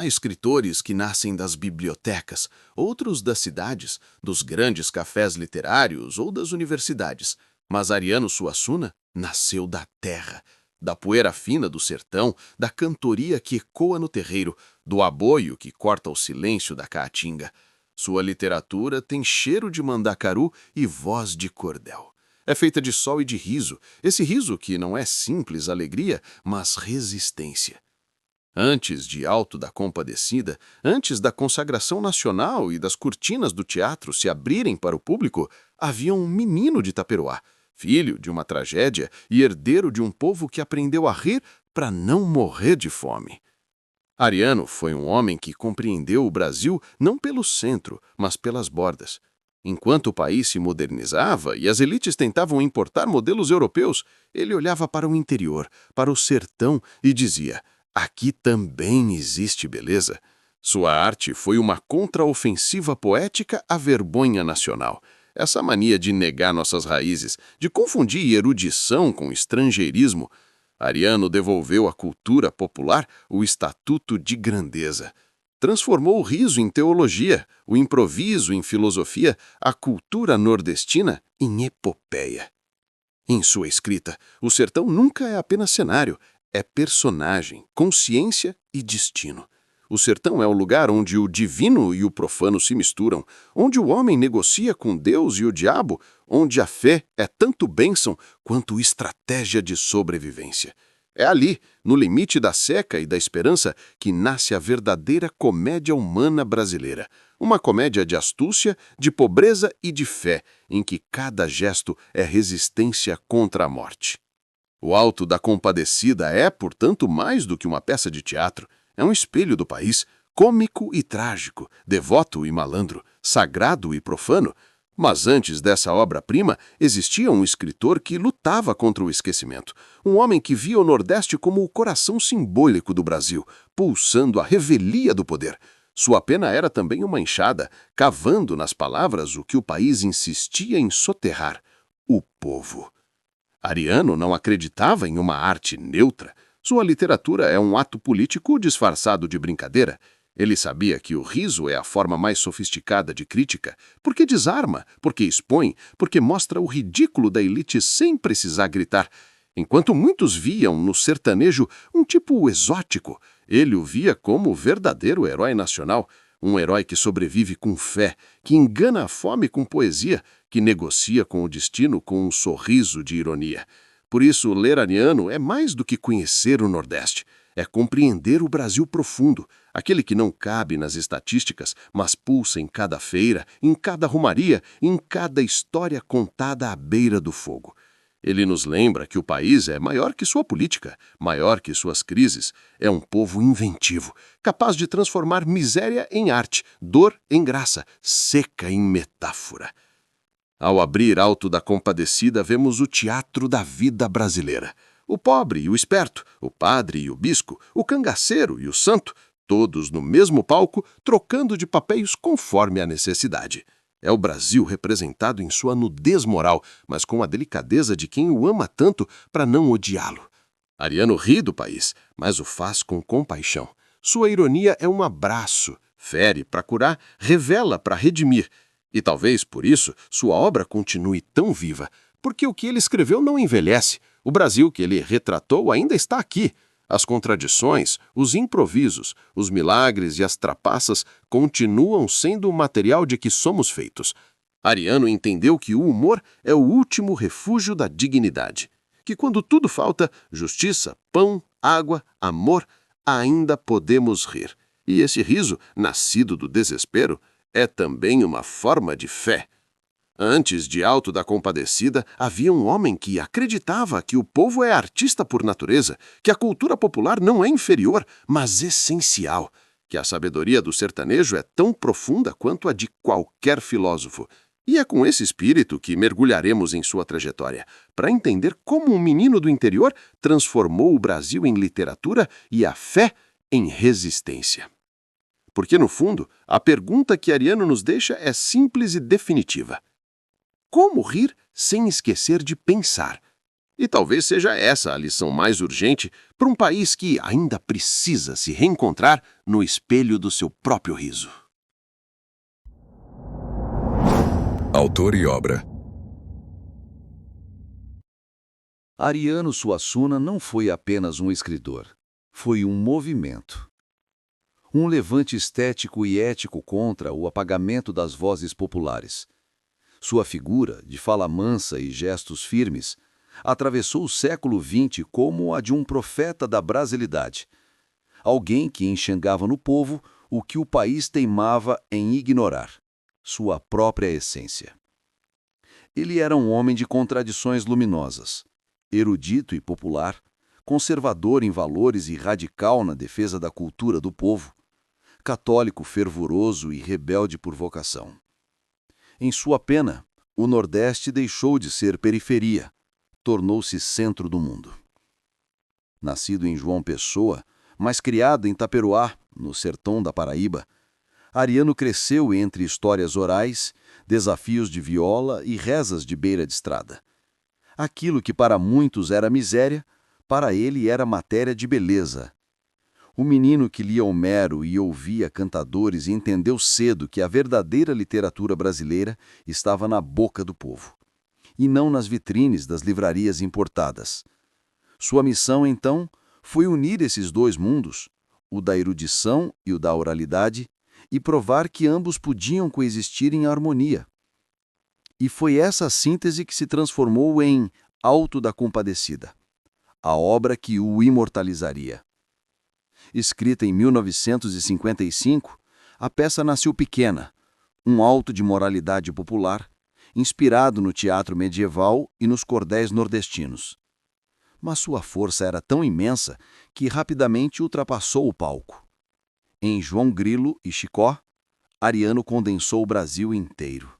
Há escritores que nascem das bibliotecas, outros das cidades, dos grandes cafés literários ou das universidades. Mas Ariano Suassuna nasceu da terra, da poeira fina do sertão, da cantoria que ecoa no terreiro, do aboio que corta o silêncio da caatinga. Sua literatura tem cheiro de mandacaru e voz de cordel. É feita de sol e de riso, esse riso que não é simples alegria, mas resistência. Antes de Alto da Compadecida, antes da consagração nacional e das cortinas do teatro se abrirem para o público, havia um menino de Taperoá, filho de uma tragédia e herdeiro de um povo que aprendeu a rir para não morrer de fome. Ariano foi um homem que compreendeu o Brasil não pelo centro, mas pelas bordas. Enquanto o país se modernizava e as elites tentavam importar modelos europeus, ele olhava para o interior, para o sertão e dizia: aqui também existe beleza. Sua arte foi uma contraofensiva poética à vergonha nacional. Essa mania de negar nossas raízes, de confundir erudição com estrangeirismo. Ariano devolveu à cultura popular o estatuto de grandeza. Transformou o riso em teologia, o improviso em filosofia, a cultura nordestina em epopeia. Em sua escrita, o sertão nunca é apenas cenário, é personagem, consciência e destino. O sertão é o lugar onde o divino e o profano se misturam, onde o homem negocia com Deus e o diabo, onde a fé é tanto bênção quanto estratégia de sobrevivência. É ali, no limite da seca e da esperança, que nasce a verdadeira comédia humana brasileira. Uma comédia de astúcia, de pobreza e de fé, em que cada gesto é resistência contra a morte. O Alto da Compadecida é, portanto, mais do que uma peça de teatro. É um espelho do país, cômico e trágico, devoto e malandro, sagrado e profano. Mas antes dessa obra-prima, existia um escritor que lutava contra o esquecimento. Um homem que via o Nordeste como o coração simbólico do Brasil, pulsando a revelia do poder. Sua pena era também uma enxada, cavando nas palavras o que o país insistia em soterrar: o povo. Ariano não acreditava em uma arte neutra. Sua literatura é um ato político disfarçado de brincadeira. Ele sabia que o riso é a forma mais sofisticada de crítica, porque desarma, porque expõe, porque mostra o ridículo da elite sem precisar gritar. Enquanto muitos viam no sertanejo um tipo exótico, ele o via como o verdadeiro herói nacional, um herói que sobrevive com fé, que engana a fome com poesia, que negocia com o destino com um sorriso de ironia. Por isso, ler Ariano é mais do que conhecer o Nordeste. É compreender o Brasil profundo, aquele que não cabe nas estatísticas, mas pulsa em cada feira, em cada romaria, em cada história contada à beira do fogo. Ele nos lembra que o país é maior que sua política, maior que suas crises. É um povo inventivo, capaz de transformar miséria em arte, dor em graça, seca em metáfora. Ao abrir Alto da Compadecida, vemos o teatro da vida brasileira. O pobre e o esperto, o padre e o bisco, o cangaceiro e o santo, todos no mesmo palco, trocando de papéis conforme a necessidade. É o Brasil representado em sua nudez moral, mas com a delicadeza de quem o ama tanto para não odiá-lo. Ariano ri do país, mas o faz com compaixão. Sua ironia é um abraço, fere para curar, revela para redimir. E talvez, por isso, sua obra continue tão viva, porque o que ele escreveu não envelhece. O Brasil que ele retratou ainda está aqui. As contradições, os improvisos, os milagres e as trapaças continuam sendo o material de que somos feitos. Ariano entendeu que o humor é o último refúgio da dignidade. Que quando tudo falta, justiça, pão, água, amor, ainda podemos rir. E esse riso, nascido do desespero, é também uma forma de fé. Antes de Alto da Compadecida, havia um homem que acreditava que o povo é artista por natureza, que a cultura popular não é inferior, mas essencial, que a sabedoria do sertanejo é tão profunda quanto a de qualquer filósofo. E é com esse espírito que mergulharemos em sua trajetória, para entender como um menino do interior transformou o Brasil em literatura e a fé em resistência. Porque, no fundo, a pergunta que Ariano nos deixa é simples e definitiva. Como rir sem esquecer de pensar? E talvez seja essa a lição mais urgente para um país que ainda precisa se reencontrar no espelho do seu próprio riso. Autor e obra. Ariano Suassuna não foi apenas um escritor. Foi um movimento. Um levante estético e ético contra o apagamento das vozes populares. Sua figura, de fala mansa e gestos firmes, atravessou o século XX como a de um profeta da brasilidade. Alguém que enxergava no povo o que o país teimava em ignorar, sua própria essência. Ele era um homem de contradições luminosas, erudito e popular, conservador em valores e radical na defesa da cultura do povo, católico fervoroso e rebelde por vocação. Em sua pena, o Nordeste deixou de ser periferia, tornou-se centro do mundo. Nascido em João Pessoa, mas criado em Taperoá, no sertão da Paraíba, Ariano cresceu entre histórias orais, desafios de viola e rezas de beira de estrada. Aquilo que para muitos era miséria, para ele era matéria de beleza. O menino que lia Homero e ouvia cantadores entendeu cedo que a verdadeira literatura brasileira estava na boca do povo, e não nas vitrines das livrarias importadas. Sua missão, então, foi unir esses dois mundos, o da erudição e o da oralidade, e provar que ambos podiam coexistir em harmonia. E foi essa síntese que se transformou em Alto da Compadecida, a obra que o imortalizaria. Escrita em 1955, a peça nasceu pequena, um alto de moralidade popular, inspirado no teatro medieval e nos cordéis nordestinos. Mas sua força era tão imensa que rapidamente ultrapassou o palco. Em João Grilo e Chicó, Ariano condensou o Brasil inteiro.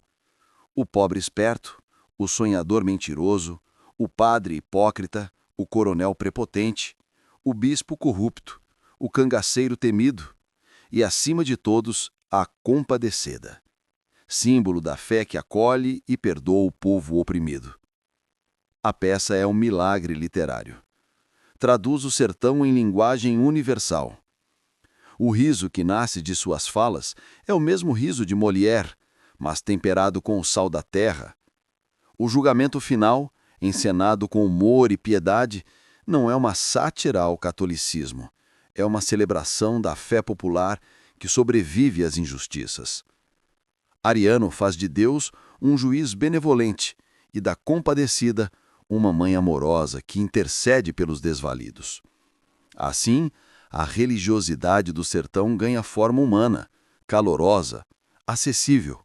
O pobre esperto, o sonhador mentiroso, o padre hipócrita, o coronel prepotente, o bispo corrupto, o cangaceiro temido e, acima de todos, a compadecida, símbolo da fé que acolhe e perdoa o povo oprimido. A peça é um milagre literário. Traduz o sertão em linguagem universal. O riso que nasce de suas falas é o mesmo riso de Molière, mas temperado com o sal da terra. O julgamento final, encenado com humor e piedade, não é uma sátira ao catolicismo, é uma celebração da fé popular que sobrevive às injustiças. Ariano faz de Deus um juiz benevolente e da compadecida uma mãe amorosa que intercede pelos desvalidos. Assim, a religiosidade do sertão ganha forma humana, calorosa, acessível.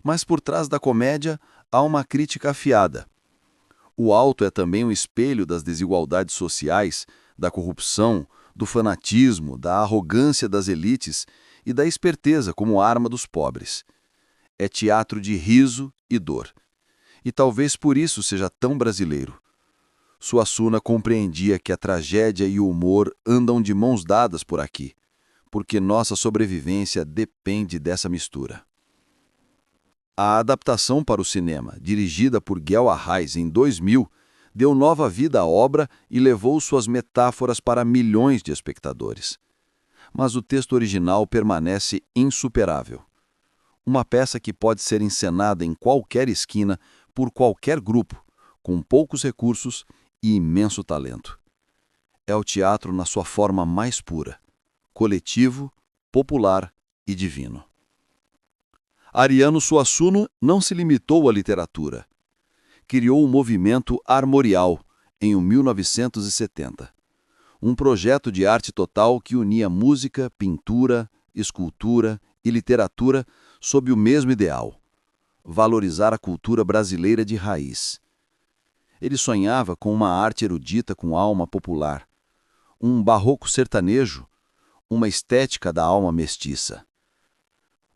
Mas por trás da comédia há uma crítica afiada. O alto é também um espelho das desigualdades sociais, da corrupção, do fanatismo, da arrogância das elites e da esperteza como arma dos pobres. É teatro de riso e dor. E talvez por isso seja tão brasileiro. Suassuna compreendia que a tragédia e o humor andam de mãos dadas por aqui, porque nossa sobrevivência depende dessa mistura. A adaptação para o cinema, dirigida por Guel Arraes em 2000, deu nova vida à obra e levou suas metáforas para milhões de espectadores. Mas o texto original permanece insuperável. Uma peça que pode ser encenada em qualquer esquina, por qualquer grupo, com poucos recursos e imenso talento. É o teatro na sua forma mais pura, coletivo, popular e divino. Ariano Suassuna não se limitou à literatura. Criou o movimento Armorial, em 1970. Um projeto de arte total que unia música, pintura, escultura e literatura sob o mesmo ideal: valorizar a cultura brasileira de raiz. Ele sonhava com uma arte erudita com alma popular, um barroco sertanejo, uma estética da alma mestiça.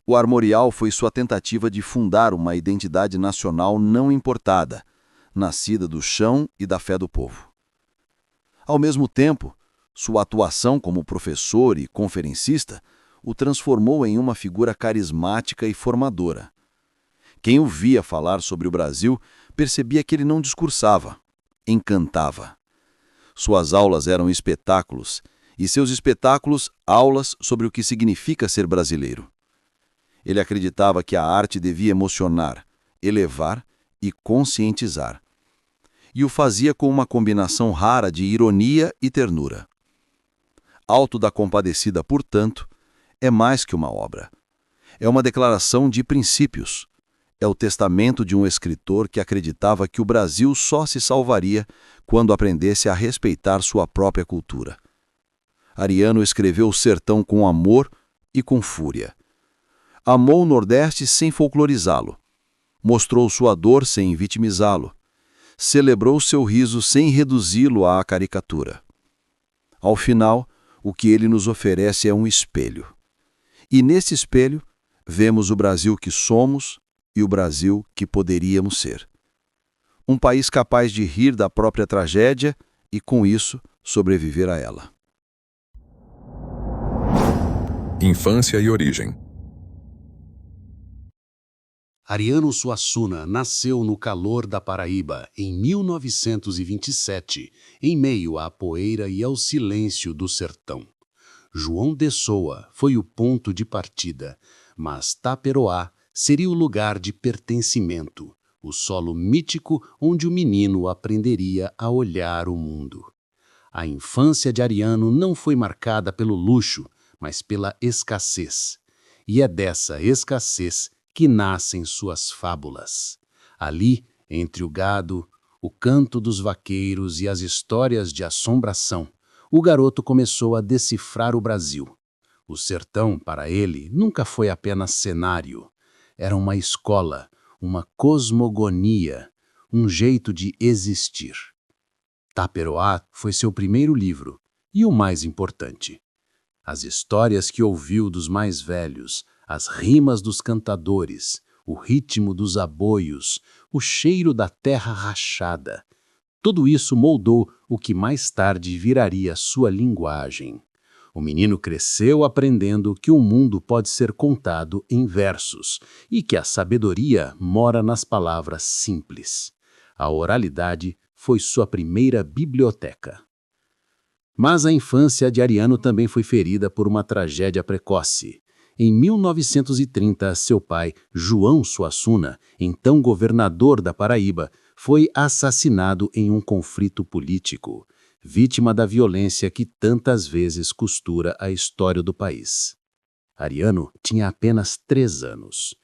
O Armorial foi sua tentativa de fundar uma identidade nacional não importada, nascida do chão e da fé do povo. Ao mesmo tempo, sua atuação como professor e conferencista o transformou em uma figura carismática e formadora. Quem o via falar sobre o Brasil percebia que ele não discursava, encantava. Suas aulas eram espetáculos, e seus espetáculos, aulas sobre o que significa ser brasileiro. Ele acreditava que a arte devia emocionar, elevar e conscientizar. E o fazia com uma combinação rara de ironia e ternura. Alto da Compadecida, portanto, é mais que uma obra. É uma declaração de princípios. É o testamento de um escritor que acreditava que o Brasil só se salvaria quando aprendesse a respeitar sua própria cultura. Ariano escreveu o sertão com amor e com fúria. Amou o Nordeste sem folclorizá-lo. Mostrou sua dor sem vitimizá-lo. Celebrou seu riso sem reduzi-lo à caricatura. Ao final, o que ele nos oferece é um espelho. E nesse espelho, vemos o Brasil que somos e o Brasil que poderíamos ser. Um país capaz de rir da própria tragédia e, com isso, sobreviver a ela. Infância e origem. Ariano Suassuna nasceu no calor da Paraíba, em 1927, em meio à poeira e ao silêncio do sertão. João de Soa foi o ponto de partida, mas Taperoá seria o lugar de pertencimento, o solo mítico onde o menino aprenderia a olhar o mundo. A infância de Ariano não foi marcada pelo luxo, mas pela escassez. E é dessa escassez que nascem suas fábulas. Ali, entre o gado, o canto dos vaqueiros e as histórias de assombração, o garoto começou a decifrar o Brasil. O sertão, para ele, nunca foi apenas cenário. Era uma escola, uma cosmogonia, um jeito de existir. Taperoá foi seu primeiro livro, e o mais importante. As histórias que ouviu dos mais velhos, as rimas dos cantadores, o ritmo dos aboios, o cheiro da terra rachada. Tudo isso moldou o que mais tarde viraria sua linguagem. O menino cresceu aprendendo que o mundo pode ser contado em versos e que a sabedoria mora nas palavras simples. A oralidade foi sua primeira biblioteca. Mas a infância de Ariano também foi ferida por uma tragédia precoce. Em 1930, seu pai, João Suassuna, então governador da Paraíba, foi assassinado em um conflito político, vítima da violência que tantas vezes costura a história do país. Ariano tinha apenas 3 anos.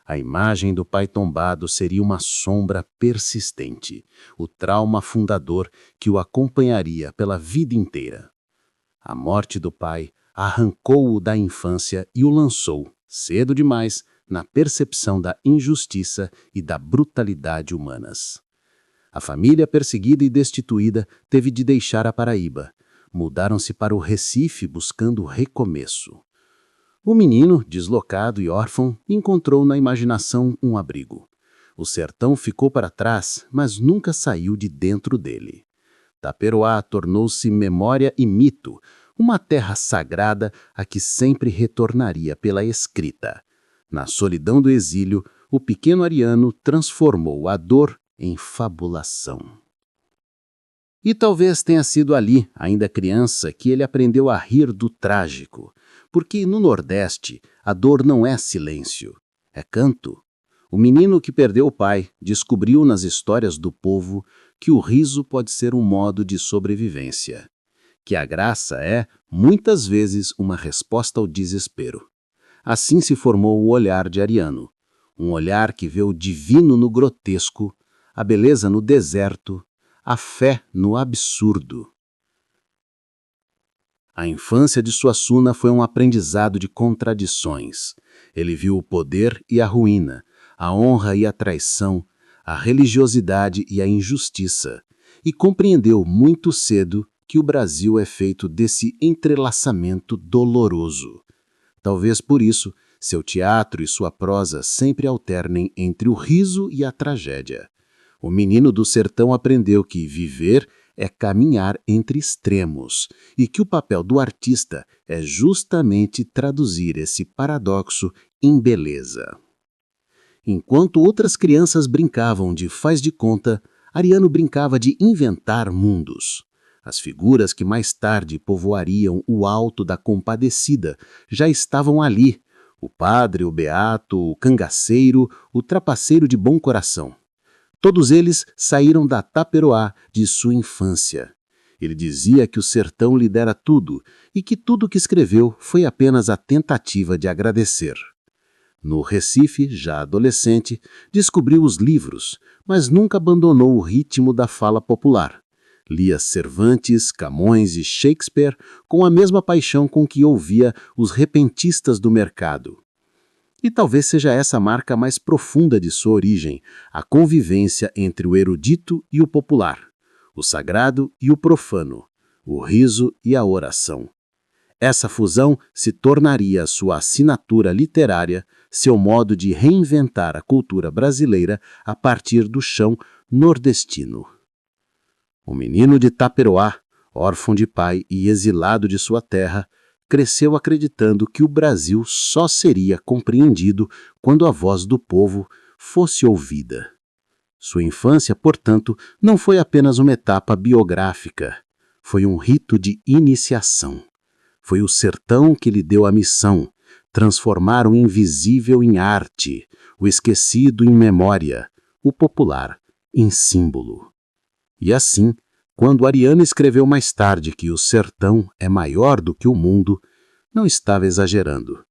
A imagem do pai tombado seria uma sombra persistente, o trauma fundador que o acompanharia pela vida inteira. A morte do pai arrancou-o da infância e o lançou, cedo demais, na percepção da injustiça e da brutalidade humanas. A família perseguida e destituída teve de deixar a Paraíba. Mudaram-se para o Recife buscando recomeço. O menino, deslocado e órfão, encontrou na imaginação um abrigo. O sertão ficou para trás, mas nunca saiu de dentro dele. Taperoá tornou-se memória e mito, uma terra sagrada a que sempre retornaria pela escrita. Na solidão do exílio, o pequeno Ariano transformou a dor em fabulação. E talvez tenha sido ali, ainda criança, que ele aprendeu a rir do trágico, porque no Nordeste a dor não é silêncio, é canto. O menino que perdeu o pai descobriu nas histórias do povo que o riso pode ser um modo de sobrevivência, que a graça é, muitas vezes, uma resposta ao desespero. Assim se formou o olhar de Ariano, um olhar que vê o divino no grotesco, a beleza no deserto, a fé no absurdo. A infância de Suassuna foi um aprendizado de contradições. Ele viu o poder e a ruína, a honra e a traição, a religiosidade e a injustiça, e compreendeu muito cedo que o Brasil é feito desse entrelaçamento doloroso. Talvez por isso, seu teatro e sua prosa sempre alternem entre o riso e a tragédia. O menino do sertão aprendeu que viver é caminhar entre extremos e que o papel do artista é justamente traduzir esse paradoxo em beleza. Enquanto outras crianças brincavam de faz de conta, Ariano brincava de inventar mundos. As figuras que mais tarde povoariam o Alto da Compadecida já estavam ali: o padre, o beato, o cangaceiro, o trapaceiro de bom coração. Todos eles saíram da Taperoá de sua infância. Ele dizia que o sertão lhe dera tudo e que tudo que escreveu foi apenas a tentativa de agradecer. No Recife, já adolescente, descobriu os livros, mas nunca abandonou o ritmo da fala popular. Lia Cervantes, Camões e Shakespeare com a mesma paixão com que ouvia os repentistas do mercado. E talvez seja essa a marca mais profunda de sua origem, a convivência entre o erudito e o popular, o sagrado e o profano, o riso e a oração. Essa fusão se tornaria sua assinatura literária, seu modo de reinventar a cultura brasileira a partir do chão nordestino. O menino de Taperoá, órfão de pai e exilado de sua terra, cresceu acreditando que o Brasil só seria compreendido quando a voz do povo fosse ouvida. Sua infância, portanto, não foi apenas uma etapa biográfica, foi um rito de iniciação. Foi o sertão que lhe deu a missão, transformar o invisível em arte, o esquecido em memória, o popular em símbolo. E assim, quando Ariano escreveu mais tarde que o sertão é maior do que o mundo, não estava exagerando.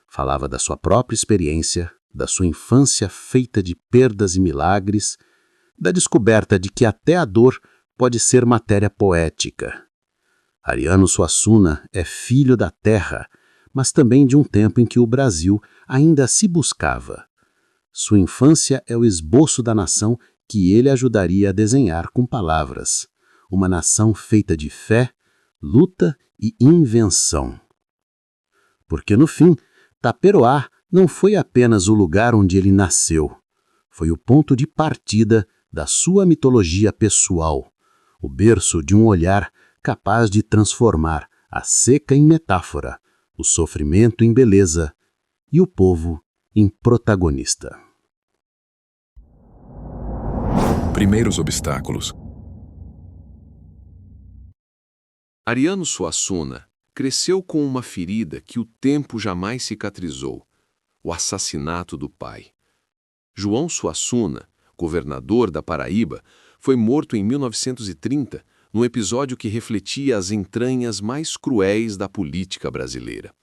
Falava da sua própria experiência, da sua infância feita de perdas e milagres, da descoberta de que até a dor pode ser matéria poética. Ariano Suassuna é filho da terra, mas também de um tempo em que o Brasil ainda se buscava. Sua infância é o esboço da nação que ele ajudaria a desenhar com palavras. Uma nação feita de fé, luta e invenção. Porque, no fim, Taperoá não foi apenas o lugar onde ele nasceu. Foi o ponto de partida da sua mitologia pessoal, o berço de um olhar capaz de transformar a seca em metáfora, o sofrimento em beleza e o povo em protagonista. Primeiros obstáculos. Ariano Suassuna cresceu com uma ferida que o tempo jamais cicatrizou: o assassinato do pai. João Suassuna, governador da Paraíba, foi morto em 1930, num episódio que refletia as entranhas mais cruéis da política brasileira.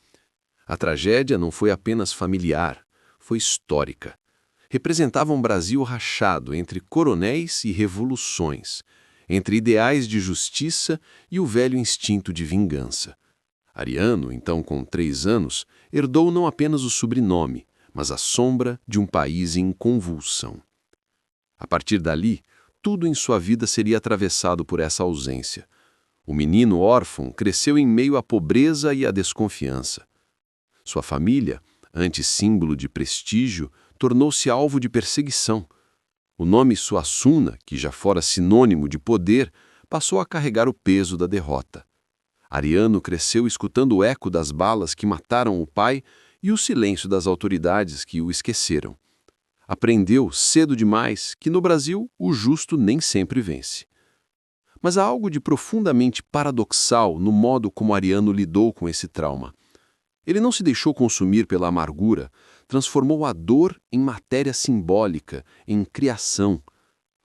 A tragédia não foi apenas familiar, foi histórica. Representava um Brasil rachado entre coronéis e revoluções, entre ideais de justiça e o velho instinto de vingança. Ariano, então com 3 anos, herdou não apenas o sobrenome, mas a sombra de um país em convulsão. A partir dali, tudo em sua vida seria atravessado por essa ausência. O menino órfão cresceu em meio à pobreza e à desconfiança. Sua família, antes símbolo de prestígio, tornou-se alvo de perseguição. O nome Suassuna, que já fora sinônimo de poder, passou a carregar o peso da derrota. Ariano cresceu escutando o eco das balas que mataram o pai e o silêncio das autoridades que o esqueceram. Aprendeu, cedo demais, que no Brasil o justo nem sempre vence. Mas há algo de profundamente paradoxal no modo como Ariano lidou com esse trauma. Ele não se deixou consumir pela amargura, transformou a dor em matéria simbólica, em criação.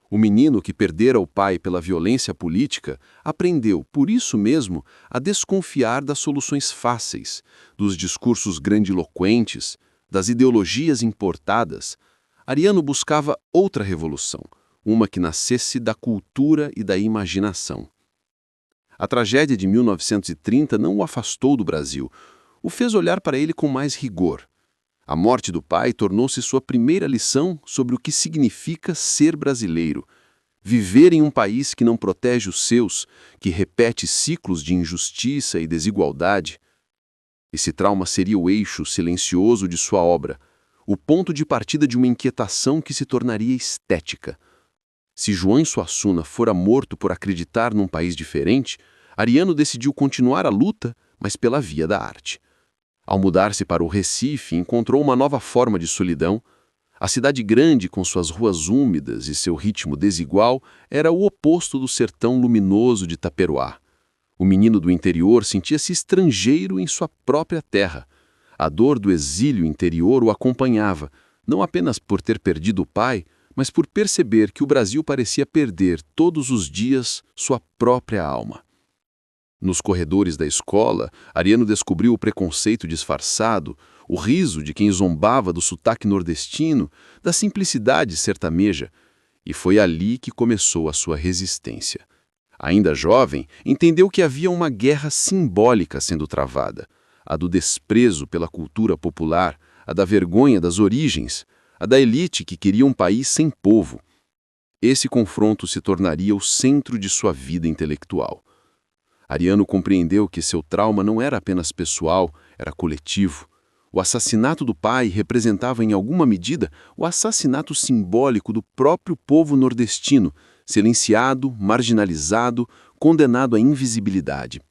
O menino que perdera o pai pela violência política aprendeu, por isso mesmo, a desconfiar das soluções fáceis, dos discursos grandiloquentes, das ideologias importadas. Ariano buscava outra revolução, uma que nascesse da cultura e da imaginação. A tragédia de 1930 não o afastou do Brasil, o fez olhar para ele com mais rigor. A morte do pai tornou-se sua primeira lição sobre o que significa ser brasileiro, viver em um país que não protege os seus, que repete ciclos de injustiça e desigualdade. Esse trauma seria o eixo silencioso de sua obra, o ponto de partida de uma inquietação que se tornaria estética. Se João Suassuna fora morto por acreditar num país diferente, Ariano decidiu continuar a luta, mas pela via da arte. Ao mudar-se para o Recife, encontrou uma nova forma de solidão. A cidade grande, com suas ruas úmidas e seu ritmo desigual, era o oposto do sertão luminoso de Taperoá. O menino do interior sentia-se estrangeiro em sua própria terra. A dor do exílio interior o acompanhava, não apenas por ter perdido o pai, mas por perceber que o Brasil parecia perder todos os dias sua própria alma. Nos corredores da escola, Ariano descobriu o preconceito disfarçado, o riso de quem zombava do sotaque nordestino, da simplicidade sertaneja, e foi ali que começou a sua resistência. Ainda jovem, entendeu que havia uma guerra simbólica sendo travada, a do desprezo pela cultura popular, a da vergonha das origens, a da elite que queria um país sem povo. Esse confronto se tornaria o centro de sua vida intelectual. Ariano compreendeu que seu trauma não era apenas pessoal, era coletivo. O assassinato do pai representava, em alguma medida, o assassinato simbólico do próprio povo nordestino, silenciado, marginalizado, condenado à invisibilidade.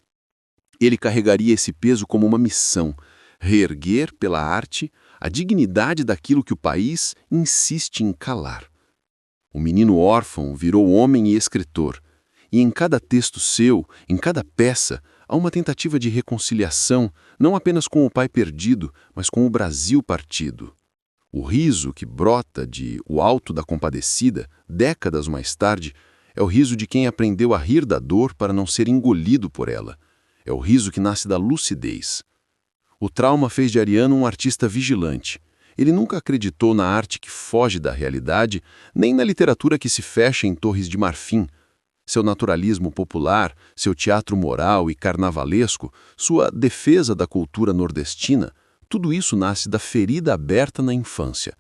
Ele carregaria esse peso como uma missão, reerguer pela arte a dignidade daquilo que o país insiste em calar. O menino órfão virou homem e escritor, e em cada texto seu, em cada peça, há uma tentativa de reconciliação, não apenas com o pai perdido, mas com o Brasil partido. O riso que brota de O Alto da Compadecida, décadas mais tarde, é o riso de quem aprendeu a rir da dor para não ser engolido por ela. É o riso que nasce da lucidez. O trauma fez de Ariano um artista vigilante. Ele nunca acreditou na arte que foge da realidade, nem na literatura que se fecha em torres de marfim. Seu naturalismo popular, seu teatro moral e carnavalesco, sua defesa da cultura nordestina, tudo isso nasce da ferida aberta na infância.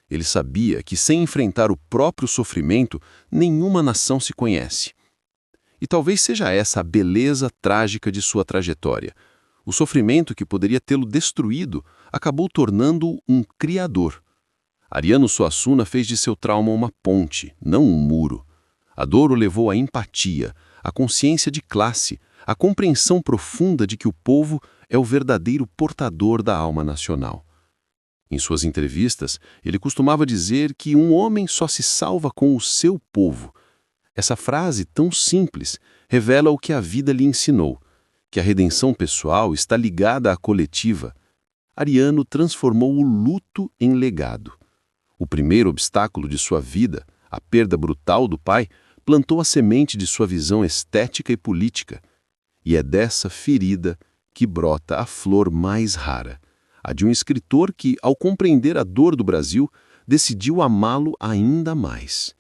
Ele sabia que, sem enfrentar o próprio sofrimento, nenhuma nação se conhece. E talvez seja essa a beleza trágica de sua trajetória. O sofrimento que poderia tê-lo destruído acabou tornando-o um criador. Ariano Suassuna fez de seu trauma uma ponte, não um muro. A dor o levou à empatia, à consciência de classe, à compreensão profunda de que o povo é o verdadeiro portador da alma nacional. Em suas entrevistas, ele costumava dizer que um homem só se salva com o seu povo. Essa frase tão simples revela o que a vida lhe ensinou, que a redenção pessoal está ligada à coletiva. Ariano transformou o luto em legado. O primeiro obstáculo de sua vida, a perda brutal do pai, plantou a semente de sua visão estética e política. E é dessa ferida que brota a flor mais rara, a de um escritor que, ao compreender a dor do Brasil, decidiu amá-lo ainda mais.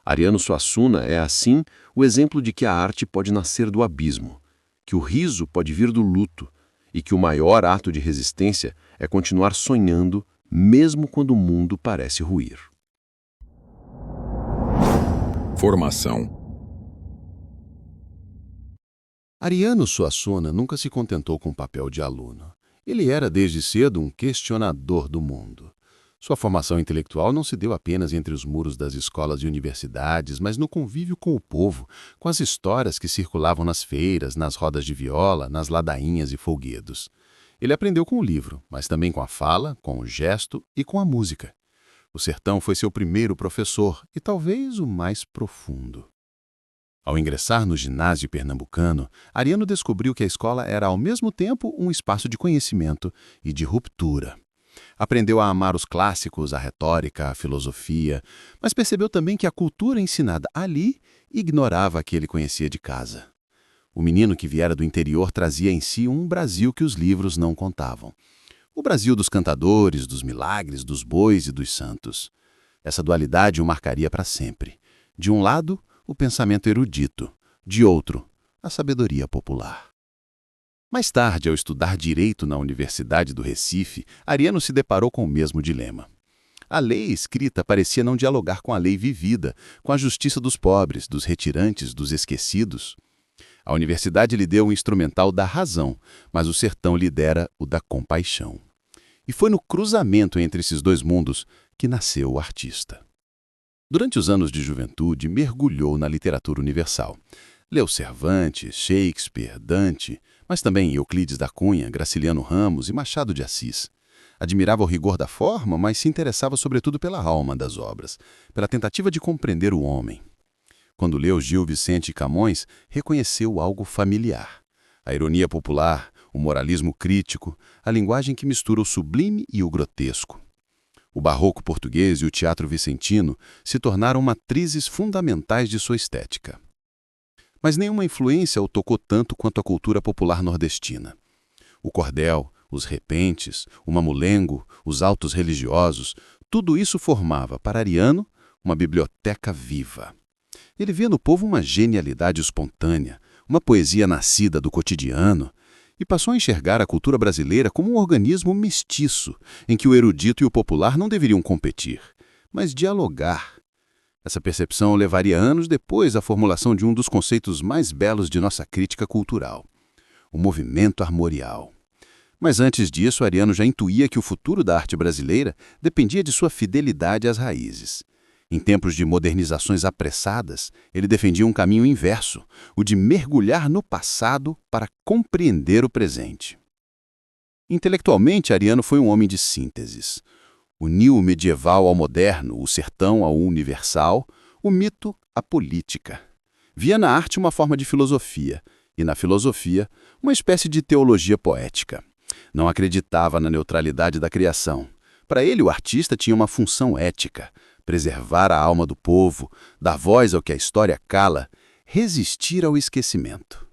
Ariano Suassuna é, assim, o exemplo de que a arte pode nascer do abismo, que o riso pode vir do luto e que o maior ato de resistência é continuar sonhando mesmo quando o mundo parece ruir. Formação. Ariano Suassuna nunca se contentou com o papel de aluno. Ele era, desde cedo, um questionador do mundo. Sua formação intelectual não se deu apenas entre os muros das escolas e universidades, mas no convívio com o povo, com as histórias que circulavam nas feiras, nas rodas de viola, nas ladainhas e folguedos. Ele aprendeu com o livro, mas também com a fala, com o gesto e com a música. O sertão foi seu primeiro professor e talvez o mais profundo. Ao ingressar no ginásio pernambucano, Ariano descobriu que a escola era ao mesmo tempo um espaço de conhecimento e de ruptura. Aprendeu a amar os clássicos, a retórica, a filosofia, mas percebeu também que a cultura ensinada ali ignorava a que ele conhecia de casa. O menino que viera do interior trazia em si um Brasil que os livros não contavam. O Brasil dos cantadores, dos milagres, dos bois e dos santos. Essa dualidade o marcaria para sempre. De um lado, o pensamento erudito. De outro, a sabedoria popular. Mais tarde, ao estudar Direito na Universidade do Recife, Ariano se deparou com o mesmo dilema. A lei escrita parecia não dialogar com a lei vivida, com a justiça dos pobres, dos retirantes, dos esquecidos. A universidade lhe deu o instrumental da razão, mas o sertão lhe dera o da compaixão. E foi no cruzamento entre esses dois mundos que nasceu o artista. Durante os anos de juventude, mergulhou na literatura universal. Leu Cervantes, Shakespeare, Dante, mas também Euclides da Cunha, Graciliano Ramos e Machado de Assis. Admirava o rigor da forma, mas se interessava sobretudo pela alma das obras, pela tentativa de compreender o homem. Quando leu Gil Vicente e Camões, reconheceu algo familiar. A ironia popular, o moralismo crítico, a linguagem que mistura o sublime e o grotesco. O barroco português e o teatro vicentino se tornaram matrizes fundamentais de sua estética. Mas nenhuma influência o tocou tanto quanto a cultura popular nordestina. O cordel, os repentes, o mamulengo, os autos religiosos, tudo isso formava, para Ariano, uma biblioteca viva. Ele via no povo uma genialidade espontânea, uma poesia nascida do cotidiano, e passou a enxergar a cultura brasileira como um organismo mestiço, em que o erudito e o popular não deveriam competir, mas dialogar. Essa percepção levaria anos depois à formulação de um dos conceitos mais belos de nossa crítica cultural, o movimento armorial. Mas antes disso, Ariano já intuía que o futuro da arte brasileira dependia de sua fidelidade às raízes. Em tempos de modernizações apressadas, ele defendia um caminho inverso, o de mergulhar no passado para compreender o presente. Intelectualmente, Ariano foi um homem de sínteses. Uniu o medieval ao moderno, o sertão ao universal, o mito à política. Via na arte uma forma de filosofia, e na filosofia, uma espécie de teologia poética. Não acreditava na neutralidade da criação. Para ele, o artista tinha uma função ética: preservar a alma do povo, dar voz ao que a história cala, resistir ao esquecimento.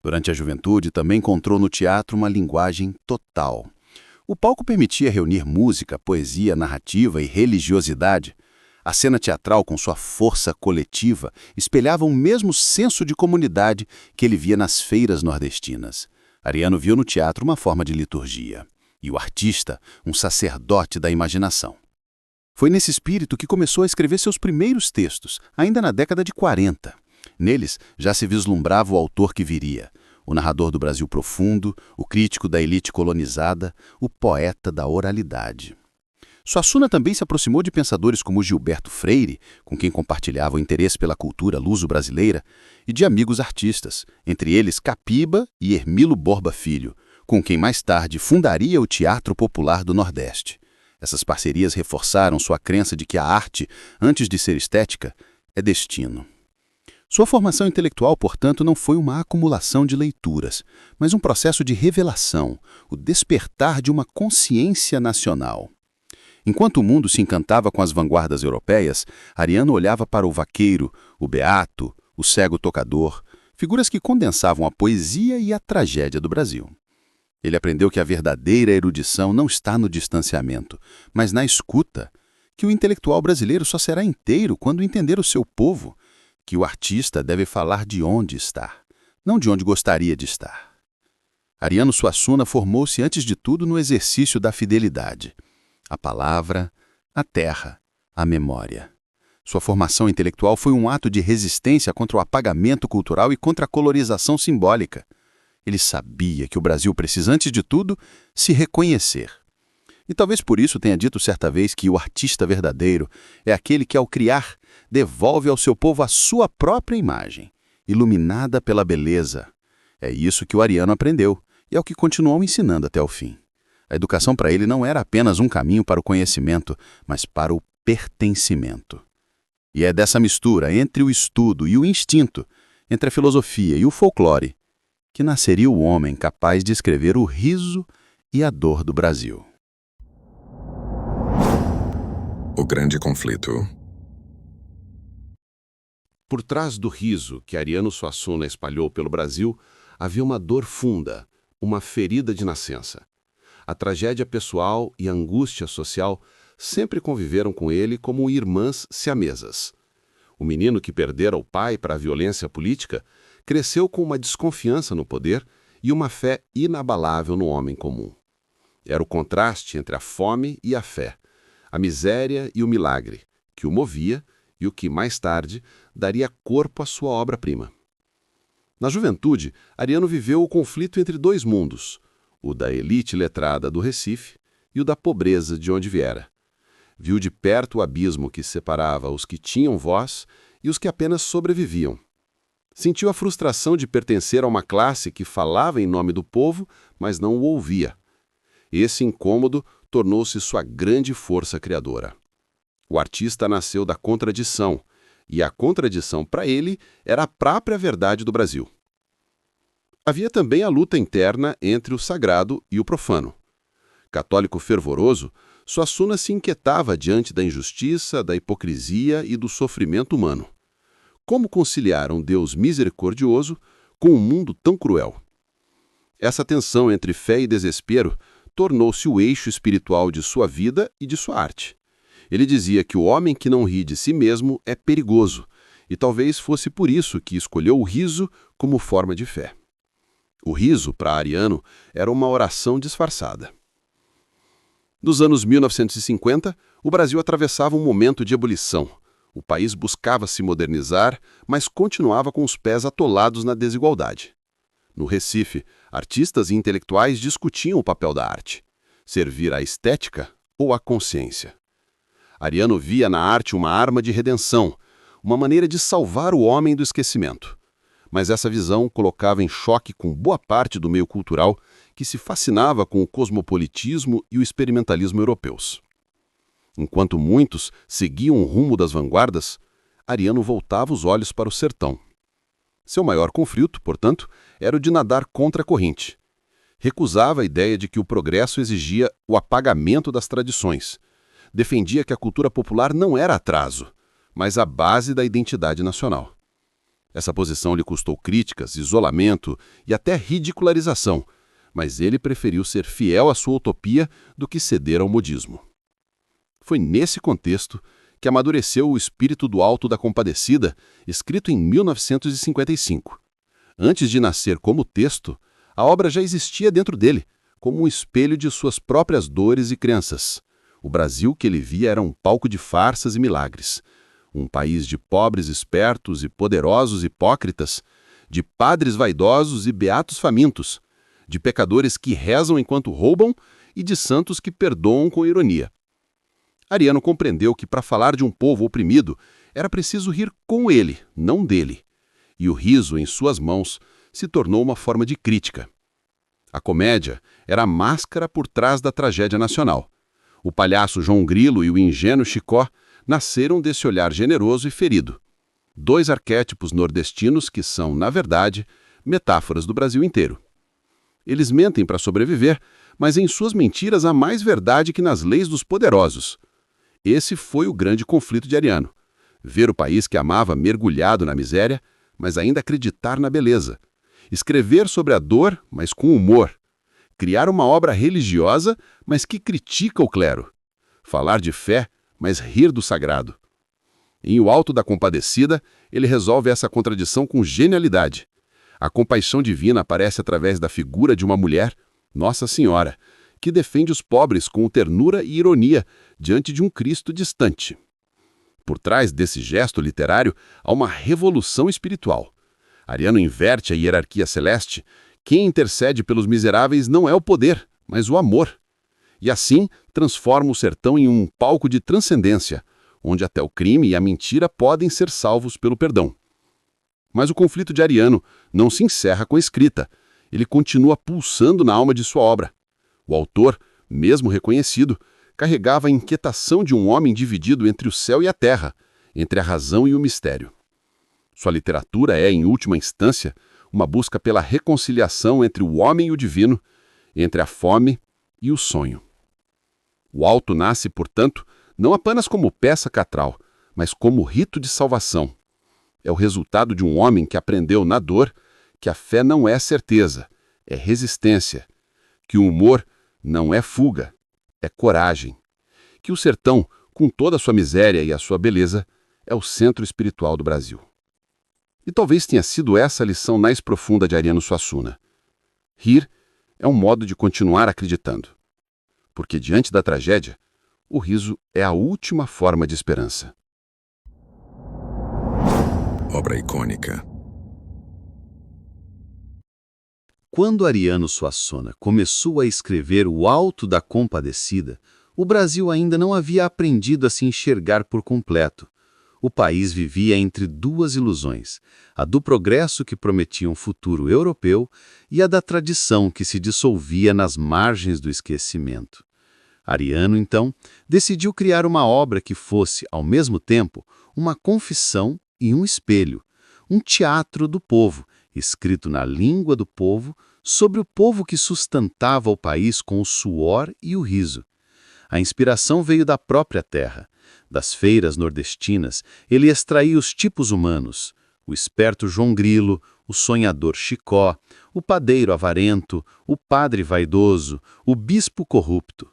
Durante a juventude, também encontrou no teatro uma linguagem total. O palco permitia reunir música, poesia, narrativa e religiosidade. A cena teatral, com sua força coletiva, espelhava o mesmo senso de comunidade que ele via nas feiras nordestinas. Ariano viu no teatro uma forma de liturgia, e o artista, um sacerdote da imaginação. Foi nesse espírito que começou a escrever seus primeiros textos, ainda na década de 40. Neles já se vislumbrava o autor que viria, o narrador do Brasil profundo, o crítico da elite colonizada, o poeta da oralidade. Suassuna também se aproximou de pensadores como Gilberto Freire, com quem compartilhava o interesse pela cultura luso-brasileira, e de amigos artistas, entre eles Capiba e Hermilo Borba Filho, com quem mais tarde fundaria o Teatro Popular do Nordeste. Essas parcerias reforçaram sua crença de que a arte, antes de ser estética, é destino. Sua formação intelectual, portanto, não foi uma acumulação de leituras, mas um processo de revelação, o despertar de uma consciência nacional. Enquanto o mundo se encantava com as vanguardas europeias, Ariano olhava para o vaqueiro, o beato, o cego tocador, figuras que condensavam a poesia e a tragédia do Brasil. Ele aprendeu que a verdadeira erudição não está no distanciamento, mas na escuta, que o intelectual brasileiro só será inteiro quando entender o seu povo, que o artista deve falar de onde está, não de onde gostaria de estar. Ariano Suassuna formou-se antes de tudo no exercício da fidelidade. A palavra, a terra, a memória. Sua formação intelectual foi um ato de resistência contra o apagamento cultural e contra a colorização simbólica. Ele sabia que o Brasil precisa, antes de tudo, se reconhecer. E talvez por isso tenha dito certa vez que o artista verdadeiro é aquele que, ao criar, devolve ao seu povo a sua própria imagem, iluminada pela beleza. É isso que o Ariano aprendeu e é o que continuou ensinando até o fim. A educação para ele não era apenas um caminho para o conhecimento, mas para o pertencimento. E é dessa mistura entre o estudo e o instinto, entre a filosofia e o folclore, que nasceria o homem capaz de escrever o riso e a dor do Brasil. O grande conflito. Por trás do riso que Ariano Suassuna espalhou pelo Brasil, havia uma dor funda, uma ferida de nascença. A tragédia pessoal e a angústia social sempre conviveram com ele como irmãs siamesas. O menino que perdera o pai para a violência política cresceu com uma desconfiança no poder e uma fé inabalável no homem comum. Era o contraste entre a fome e a fé, a miséria e o milagre, que o movia e o que, mais tarde, daria corpo à sua obra-prima. Na juventude, Ariano viveu o conflito entre dois mundos, o da elite letrada do Recife e o da pobreza de onde viera. Viu de perto o abismo que separava os que tinham voz e os que apenas sobreviviam. Sentiu a frustração de pertencer a uma classe que falava em nome do povo, mas não o ouvia. Esse incômodo tornou-se sua grande força criadora. O artista nasceu da contradição, e a contradição para ele era a própria verdade do Brasil. Havia também a luta interna entre o sagrado e o profano. Católico fervoroso, Suassuna se inquietava diante da injustiça, da hipocrisia e do sofrimento humano. Como conciliar um Deus misericordioso com um mundo tão cruel? Essa tensão entre fé e desespero tornou-se o eixo espiritual de sua vida e de sua arte. Ele dizia que o homem que não ri de si mesmo é perigoso, e talvez fosse por isso que escolheu o riso como forma de fé. O riso, para Ariano, era uma oração disfarçada. Nos anos 1950, o Brasil atravessava um momento de ebulição. O país buscava se modernizar, mas continuava com os pés atolados na desigualdade. No Recife, artistas e intelectuais discutiam o papel da arte: servir à estética ou à consciência. Ariano via na arte uma arma de redenção, uma maneira de salvar o homem do esquecimento. Mas essa visão colocava em choque com boa parte do meio cultural que se fascinava com o cosmopolitismo e o experimentalismo europeus. Enquanto muitos seguiam o rumo das vanguardas, Ariano voltava os olhos para o sertão. Seu maior conflito, portanto, era o de nadar contra a corrente. Recusava a ideia de que o progresso exigia o apagamento das tradições. Defendia que a cultura popular não era atraso, mas a base da identidade nacional. Essa posição lhe custou críticas, isolamento e até ridicularização, mas ele preferiu ser fiel à sua utopia do que ceder ao modismo. Foi nesse contexto que amadureceu o espírito do Alto da Compadecida, escrito em 1955. Antes de nascer como texto, a obra já existia dentro dele, como um espelho de suas próprias dores e crenças. O Brasil que ele via era um palco de farsas e milagres. Um país de pobres espertos e poderosos hipócritas, de padres vaidosos e beatos famintos, de pecadores que rezam enquanto roubam e de santos que perdoam com ironia. Ariano compreendeu que para falar de um povo oprimido era preciso rir com ele, não dele. E o riso em suas mãos se tornou uma forma de crítica. A comédia era a máscara por trás da tragédia nacional. O palhaço João Grilo e o ingênuo Chicó nasceram desse olhar generoso e ferido. Dois arquétipos nordestinos que são, na verdade, metáforas do Brasil inteiro. Eles mentem para sobreviver, mas em suas mentiras há mais verdade que nas leis dos poderosos. Esse foi o grande conflito de Ariano. Ver o país que amava mergulhado na miséria, mas ainda acreditar na beleza. Escrever sobre a dor, mas com humor. Criar uma obra religiosa, mas que critica o clero. Falar de fé, mas rir do sagrado. Em O Alto da Compadecida, ele resolve essa contradição com genialidade. A compaixão divina aparece através da figura de uma mulher, Nossa Senhora, que defende os pobres com ternura e ironia diante de um Cristo distante. Por trás desse gesto literário há uma revolução espiritual. Ariano inverte a hierarquia celeste. Quem intercede pelos miseráveis não é o poder, mas o amor. E assim transforma o sertão em um palco de transcendência, onde até o crime e a mentira podem ser salvos pelo perdão. Mas o conflito de Ariano não se encerra com a escrita. Ele continua pulsando na alma de sua obra. O autor, mesmo reconhecido, carregava a inquietação de um homem dividido entre o céu e a terra, entre a razão e o mistério. Sua literatura é, em última instância, uma busca pela reconciliação entre o homem e o divino, entre a fome e o sonho. O Alto nasce, portanto, não apenas como peça catral, mas como rito de salvação. É o resultado de um homem que aprendeu na dor que a fé não é certeza, é resistência, que o humor não é fuga, é coragem, que o sertão, com toda a sua miséria e a sua beleza, é o centro espiritual do Brasil. E talvez tenha sido essa a lição mais profunda de Ariano Suassuna. Rir é um modo de continuar acreditando, porque diante da tragédia, o riso é a última forma de esperança. Obra icônica. Quando Ariano Suassuna começou a escrever O Alto da Compadecida, o Brasil ainda não havia aprendido a se enxergar por completo. O país vivia entre duas ilusões, a do progresso que prometia um futuro europeu e a da tradição que se dissolvia nas margens do esquecimento. Ariano, então, decidiu criar uma obra que fosse, ao mesmo tempo, uma confissão e um espelho, um teatro do povo, escrito na língua do povo, sobre o povo que sustentava o país com o suor e o riso. A inspiração veio da própria terra. Das feiras nordestinas, ele extraía os tipos humanos: o esperto João Grilo, o sonhador Chicó, o padeiro avarento, o padre vaidoso, o bispo corrupto.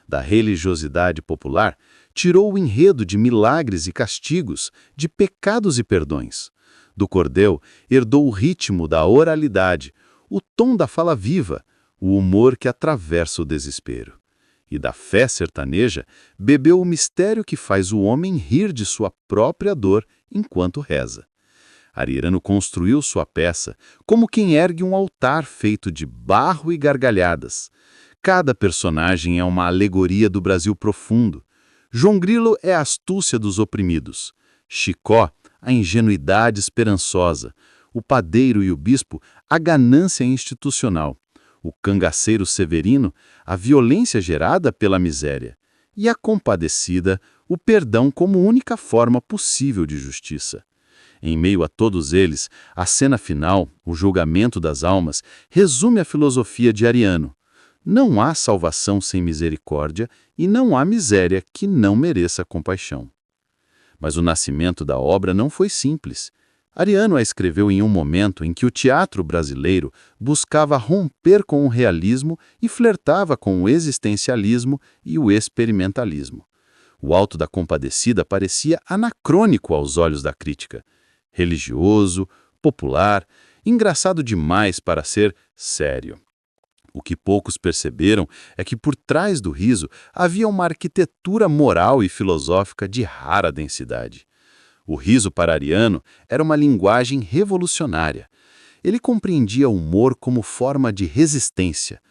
Da religiosidade popular, tirou o enredo de milagres e castigos, de pecados e perdões. Do cordel, herdou o ritmo da oralidade, o tom da fala viva, o humor que atravessa o desespero. E da fé sertaneja, bebeu o mistério que faz o homem rir de sua própria dor enquanto reza. Ariano construiu sua peça como quem ergue um altar feito de barro e gargalhadas. Cada personagem é uma alegoria do Brasil profundo. João Grilo é a astúcia dos oprimidos. Chicó, a ingenuidade esperançosa. O padeiro e o bispo, a ganância institucional. O cangaceiro Severino, a violência gerada pela miséria. E a compadecida, o perdão como única forma possível de justiça. Em meio a todos eles, a cena final, o julgamento das almas, resume a filosofia de Ariano. Não há salvação sem misericórdia e não há miséria que não mereça compaixão. Mas o nascimento da obra não foi simples. Ariano a escreveu em um momento em que o teatro brasileiro buscava romper com o realismo e flertava com o existencialismo e o experimentalismo. O Alto da Compadecida parecia anacrônico aos olhos da crítica. Religioso, popular, engraçado demais para ser sério. O que poucos perceberam é que por trás do riso havia uma arquitetura moral e filosófica de rara densidade. O riso para Ariano era uma linguagem revolucionária. Ele compreendia o humor como forma de resistência.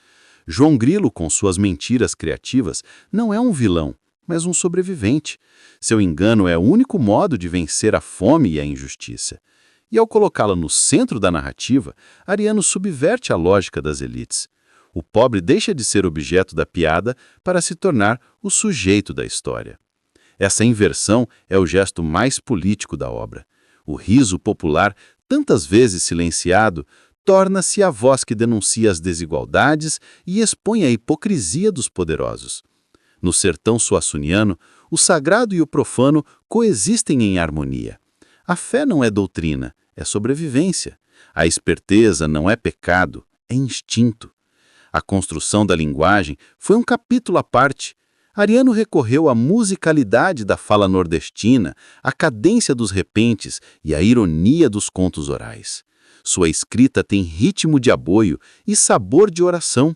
João Grilo, com suas mentiras criativas, não é um vilão, mas um sobrevivente. Seu engano é o único modo de vencer a fome e a injustiça. E ao colocá-la no centro da narrativa, Ariano subverte a lógica das elites. O pobre deixa de ser objeto da piada para se tornar o sujeito da história. Essa inversão é o gesto mais político da obra. O riso popular, tantas vezes silenciado, torna-se a voz que denuncia as desigualdades e expõe a hipocrisia dos poderosos. No sertão suassuniano, o sagrado e o profano coexistem em harmonia. A fé não é doutrina, é sobrevivência. A esperteza não é pecado, é instinto. A construção da linguagem foi um capítulo à parte. Ariano recorreu à musicalidade da fala nordestina, à cadência dos repentes e à ironia dos contos orais. Sua escrita tem ritmo de aboio e sabor de oração.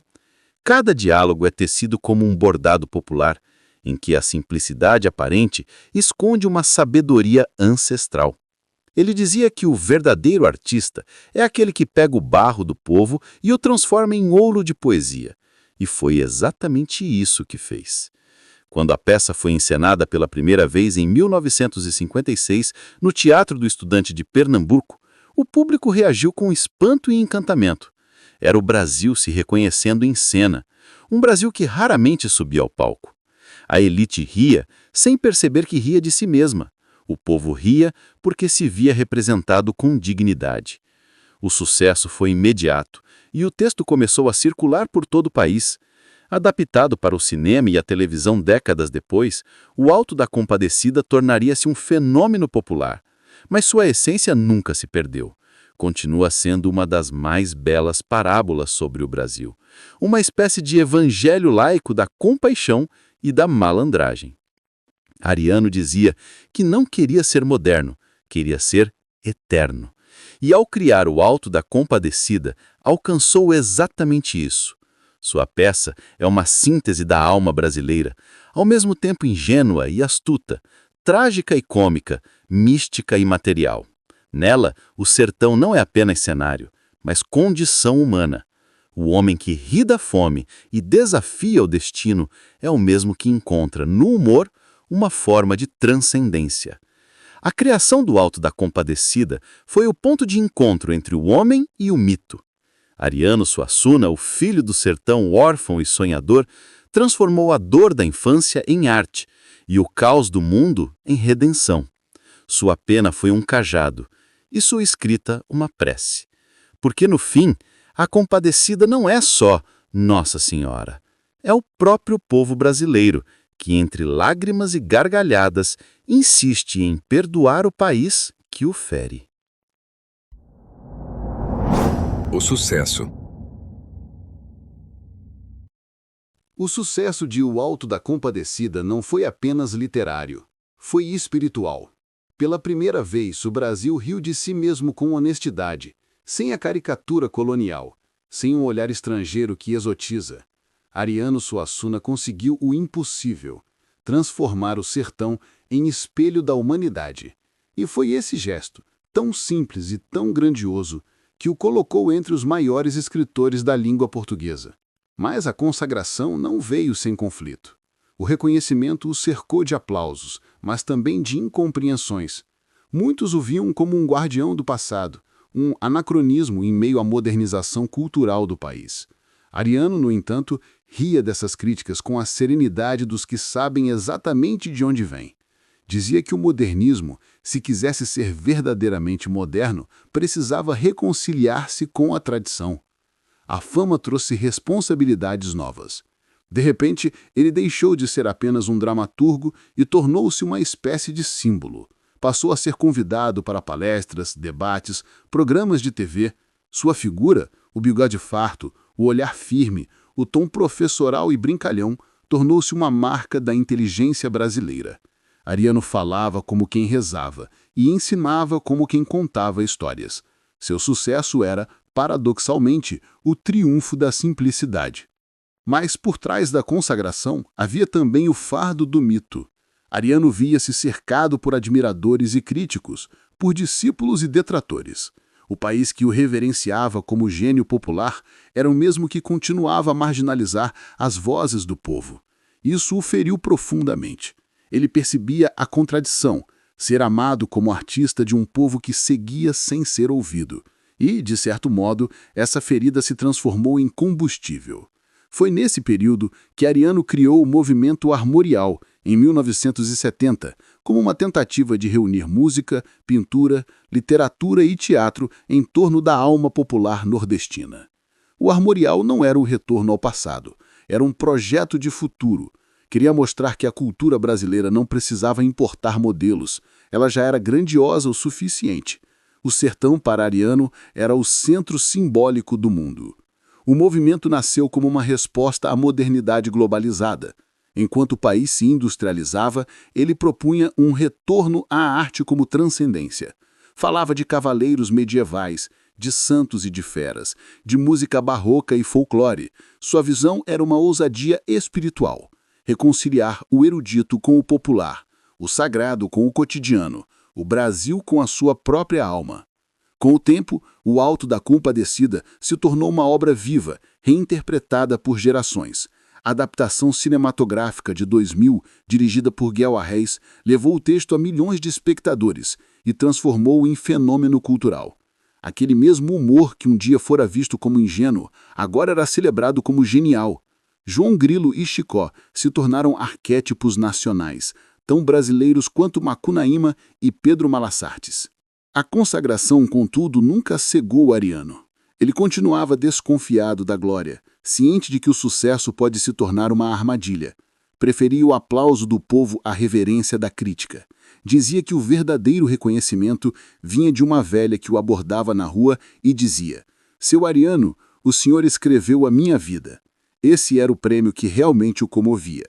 Cada diálogo é tecido como um bordado popular, em que a simplicidade aparente esconde uma sabedoria ancestral. Ele dizia que o verdadeiro artista é aquele que pega o barro do povo e o transforma em ouro de poesia. E foi exatamente isso que fez. Quando a peça foi encenada pela primeira vez em 1956 no Teatro do Estudante de Pernambuco, o público reagiu com espanto e encantamento. Era o Brasil se reconhecendo em cena, um Brasil que raramente subia ao palco. A elite ria sem perceber que ria de si mesma. O povo ria porque se via representado com dignidade. O sucesso foi imediato e o texto começou a circular por todo o país. Adaptado para o cinema e a televisão décadas depois, o Alto da Compadecida tornaria-se um fenômeno popular. Mas sua essência nunca se perdeu. Continua sendo uma das mais belas parábolas sobre o Brasil. Uma espécie de evangelho laico da compaixão e da malandragem. Ariano dizia que não queria ser moderno, queria ser eterno. E ao criar o Alto da Compadecida, alcançou exatamente isso. Sua peça é uma síntese da alma brasileira, ao mesmo tempo ingênua e astuta, trágica e cômica, mística e material. Nela, o sertão não é apenas cenário, mas condição humana. O homem que ri da fome e desafia o destino é o mesmo que encontra no humor uma forma de transcendência. A criação do Alto da Compadecida foi o ponto de encontro entre o homem e o mito. Ariano Suassuna, o filho do sertão órfão e sonhador, transformou a dor da infância em arte e o caos do mundo em redenção. Sua pena foi um cajado e sua escrita uma prece. Porque, no fim, a compadecida não é só Nossa Senhora. É o próprio povo brasileiro que, entre lágrimas e gargalhadas, insiste em perdoar o país que o fere. O sucesso. O sucesso de O Alto da Compadecida não foi apenas literário, foi espiritual. Pela primeira vez, o Brasil riu de si mesmo com honestidade, sem a caricatura colonial, sem um olhar estrangeiro que exotiza. Ariano Suassuna conseguiu o impossível, transformar o sertão em espelho da humanidade. E foi esse gesto, tão simples e tão grandioso, que o colocou entre os maiores escritores da língua portuguesa. Mas a consagração não veio sem conflito. O reconhecimento o cercou de aplausos, mas também de incompreensões. Muitos o viam como um guardião do passado, um anacronismo em meio à modernização cultural do país. Ariano, no entanto, ria dessas críticas com a serenidade dos que sabem exatamente de onde vem. Dizia que o modernismo, se quisesse ser verdadeiramente moderno, precisava reconciliar-se com a tradição. A fama trouxe responsabilidades novas. De repente, ele deixou de ser apenas um dramaturgo e tornou-se uma espécie de símbolo. Passou a ser convidado para palestras, debates, programas de TV. Sua figura, o bigode farto, o olhar firme, o tom professoral e brincalhão, tornou-se uma marca da inteligência brasileira. Ariano falava como quem rezava e ensinava como quem contava histórias. Seu sucesso era, paradoxalmente, o triunfo da simplicidade. Mas por trás da consagração havia também o fardo do mito. Ariano via-se cercado por admiradores e críticos, por discípulos e detratores. O país que o reverenciava como gênio popular era o mesmo que continuava a marginalizar as vozes do povo. Isso o feriu profundamente. Ele percebia a contradição, ser amado como artista de um povo que seguia sem ser ouvido. E, de certo modo, essa ferida se transformou em combustível. Foi nesse período que Ariano criou o movimento armorial, em 1970, como uma tentativa de reunir música, pintura, literatura e teatro em torno da alma popular nordestina. O armorial não era o retorno ao passado, era um projeto de futuro. Queria mostrar que a cultura brasileira não precisava importar modelos, ela já era grandiosa o suficiente. O sertão para Ariano era o centro simbólico do mundo. O movimento nasceu como uma resposta à modernidade globalizada. Enquanto o país se industrializava, ele propunha um retorno à arte como transcendência. Falava de cavaleiros medievais, de santos e de feras, de música barroca e folclore. Sua visão era uma ousadia espiritual. Reconciliar o erudito com o popular, o sagrado com o cotidiano, o Brasil com a sua própria alma. Com o tempo, O Alto da Compadecida se tornou uma obra viva, reinterpretada por gerações. A adaptação cinematográfica de 2000, dirigida por Guel Arrez, levou o texto a milhões de espectadores e transformou-o em fenômeno cultural. Aquele mesmo humor que um dia fora visto como ingênuo, agora era celebrado como genial. João Grilo e Chicó se tornaram arquétipos nacionais, tão brasileiros quanto Macunaíma e Pedro Malassartes. A consagração, contudo, nunca cegou Ariano. Ele continuava desconfiado da glória, ciente de que o sucesso pode se tornar uma armadilha. Preferia o aplauso do povo à reverência da crítica. Dizia que o verdadeiro reconhecimento vinha de uma velha que o abordava na rua e dizia: "Seu Ariano, o senhor escreveu a minha vida." Esse era o prêmio que realmente o comovia.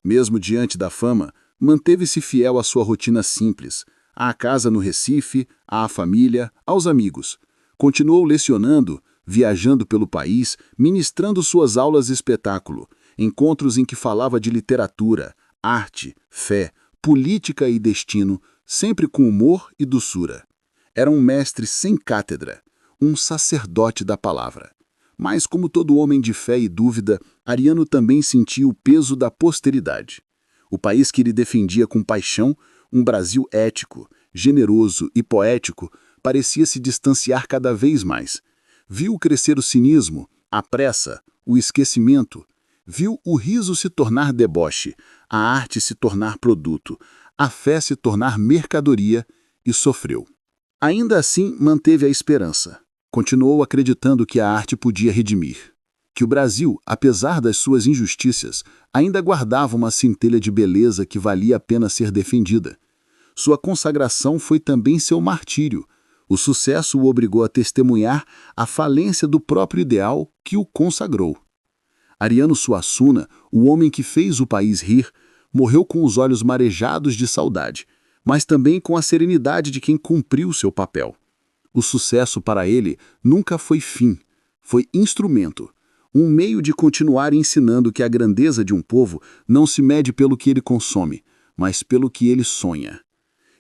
Mesmo diante da fama, manteve-se fiel à sua rotina simples, à casa no Recife, à família, aos amigos. Continuou lecionando, viajando pelo país, ministrando suas aulas de espetáculo, encontros em que falava de literatura, arte, fé, política e destino, sempre com humor e doçura. Era um mestre sem cátedra, um sacerdote da palavra. Mas, como todo homem de fé e dúvida, Ariano também sentia o peso da posteridade. O país que ele defendia com paixão, um Brasil ético, generoso e poético, parecia se distanciar cada vez mais. Viu crescer o cinismo, a pressa, o esquecimento. Viu o riso se tornar deboche, a arte se tornar produto, a fé se tornar mercadoria e sofreu. Ainda assim, manteve a esperança. Continuou acreditando que a arte podia redimir. Que o Brasil, apesar das suas injustiças, ainda guardava uma centelha de beleza que valia a pena ser defendida. Sua consagração foi também seu martírio. O sucesso o obrigou a testemunhar a falência do próprio ideal que o consagrou. Ariano Suassuna, o homem que fez o país rir, morreu com os olhos marejados de saudade, mas também com a serenidade de quem cumpriu seu papel. O sucesso para ele nunca foi fim, foi instrumento, um meio de continuar ensinando que a grandeza de um povo não se mede pelo que ele consome, mas pelo que ele sonha.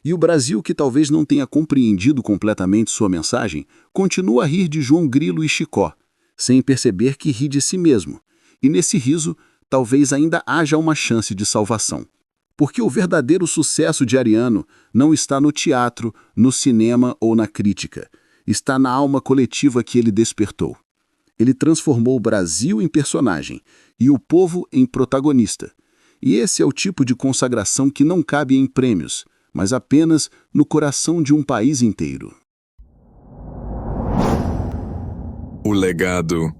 E o Brasil, que talvez não tenha compreendido completamente sua mensagem, continua a rir de João Grilo e Chicó, sem perceber que ri de si mesmo. E nesse riso, talvez ainda haja uma chance de salvação. Porque o verdadeiro sucesso de Ariano não está no teatro, no cinema ou na crítica. Está na alma coletiva que ele despertou. Ele transformou o Brasil em personagem e o povo em protagonista. E esse é o tipo de consagração que não cabe em prêmios, mas apenas no coração de um país inteiro. O legado.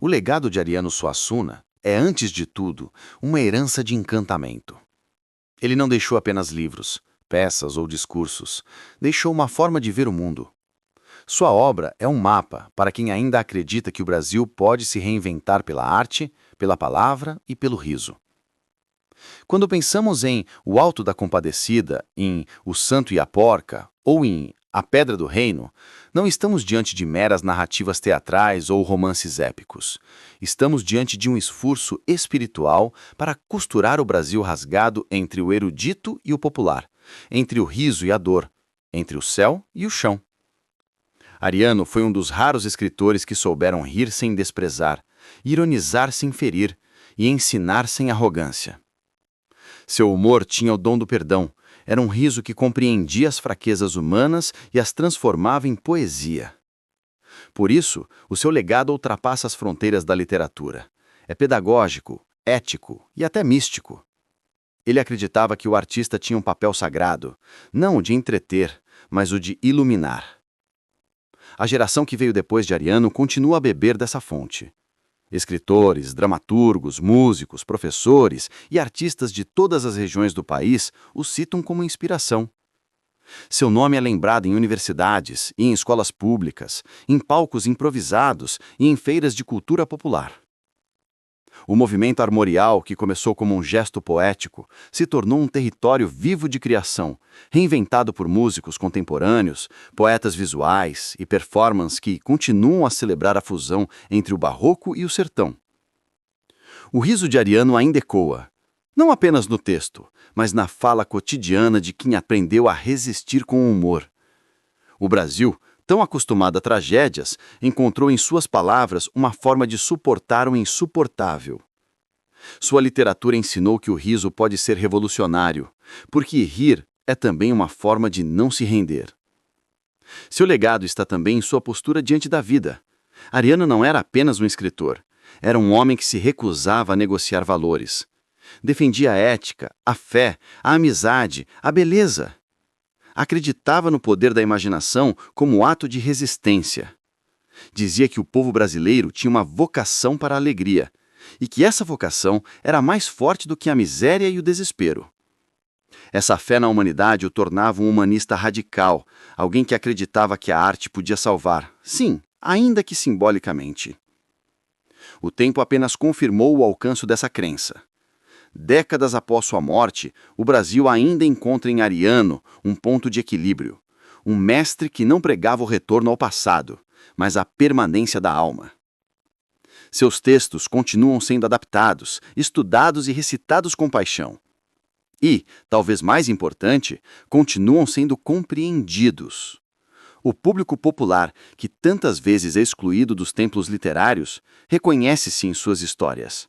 O legado de Ariano Suassuna é, antes de tudo, uma herança de encantamento. Ele não deixou apenas livros, peças ou discursos, deixou uma forma de ver o mundo. Sua obra é um mapa para quem ainda acredita que o Brasil pode se reinventar pela arte, pela palavra e pelo riso. Quando pensamos em O Alto da Compadecida, em O Santo e a Porca ou em A Pedra do Reino, não estamos diante de meras narrativas teatrais ou romances épicos. Estamos diante de um esforço espiritual para costurar o Brasil rasgado entre o erudito e o popular, entre o riso e a dor, entre o céu e o chão. Ariano foi um dos raros escritores que souberam rir sem desprezar, ironizar sem ferir e ensinar sem arrogância. Seu humor tinha o dom do perdão. Era um riso que compreendia as fraquezas humanas e as transformava em poesia. Por isso, o seu legado ultrapassa as fronteiras da literatura. É pedagógico, ético e até místico. Ele acreditava que o artista tinha um papel sagrado, não o de entreter, mas o de iluminar. A geração que veio depois de Ariano continua a beber dessa fonte. Escritores, dramaturgos, músicos, professores e artistas de todas as regiões do país o citam como inspiração. Seu nome é lembrado em universidades e em escolas públicas, em palcos improvisados e em feiras de cultura popular. O movimento armorial, que começou como um gesto poético, se tornou um território vivo de criação, reinventado por músicos contemporâneos, poetas visuais e performances que continuam a celebrar a fusão entre o barroco e o sertão. O riso de Ariano ainda ecoa, não apenas no texto, mas na fala cotidiana de quem aprendeu a resistir com humor. O Brasil, tão acostumado a tragédias, encontrou em suas palavras uma forma de suportar o insuportável. Sua literatura ensinou que o riso pode ser revolucionário, porque rir é também uma forma de não se render. Seu legado está também em sua postura diante da vida. Ariano não era apenas um escritor, era um homem que se recusava a negociar valores. Defendia a ética, a fé, a amizade, a beleza. Acreditava no poder da imaginação como ato de resistência. Dizia que o povo brasileiro tinha uma vocação para a alegria, e que essa vocação era mais forte do que a miséria e o desespero. Essa fé na humanidade o tornava um humanista radical, alguém que acreditava que a arte podia salvar, sim, ainda que simbolicamente. O tempo apenas confirmou o alcance dessa crença. Décadas após sua morte, o Brasil ainda encontra em Ariano um ponto de equilíbrio, um mestre que não pregava o retorno ao passado, mas a permanência da alma. Seus textos continuam sendo adaptados, estudados e recitados com paixão. E, talvez mais importante, continuam sendo compreendidos. O público popular, que tantas vezes é excluído dos templos literários, reconhece-se em suas histórias.